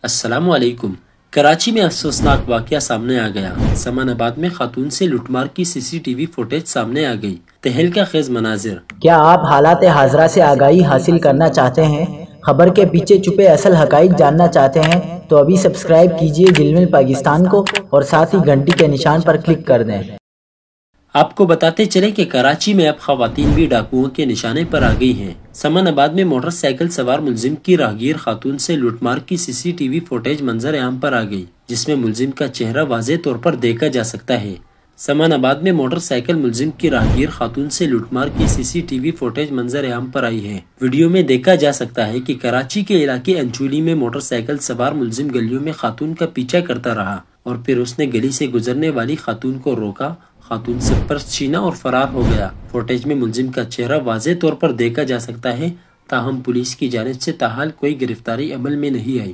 السلام علیکم۔ کراچی میں افسوسناک واقعہ سامنے آ گیا۔ سمان آباد میں خاتون سے لوٹ مار کی سی ٹی وی فوٹیج سامنے آ گئی۔ تہلکہ خیز مناظر۔ کیا آپ حالات حاضرہ سے آگاہی حاصل کرنا چاہتے ہیں؟ خبر کے پیچھے چھپے اصل حقائق جاننا چاہتے ہیں تو ابھی سبسکرائب کیجئے جلمل پاکستان کو اور ساتھ ہی گھنٹی کے نشان پر کلک کر دیں۔ آپ کو بتاتے چلے کہ کراچی میں اب خواتین بھی ڈاکوؤں کے نشانے پر آ گئی ہیں۔ سمان آباد میں موٹر سائیکل سوار ملزم کی راہگیر خاتون سے لوٹ مار کی سی ٹی وی فوٹیج منظر عام پر آ گئی، جس میں ملزم کا چہرہ واضح طور پر دیکھا جا سکتا ہے۔ سمان آباد میں موٹر سائیکل ملزم کی راہگیر خاتون سے لوٹ مار کی سی ٹی وی فوٹیج منظر عام پر آئی ہے۔ ویڈیو میں دیکھا جا سکتا ہے کہ کراچی کے علاقے انچولی میں موٹر سائیکل سوار ملزم گلیوں میں خاتون کا پیچھا کرتا رہا اور پھر اس نے گلی سے گزرنے والی خاتون کو روکا، خاتون سے پرس چھینا اور فرار ہو گیا۔ فوٹیج میں ملزم کا چہرہ واضح طور پر دیکھا جا سکتا ہے، تاہم پولیس کی جانب سے تاحال کوئی گرفتاری عمل میں نہیں آئی۔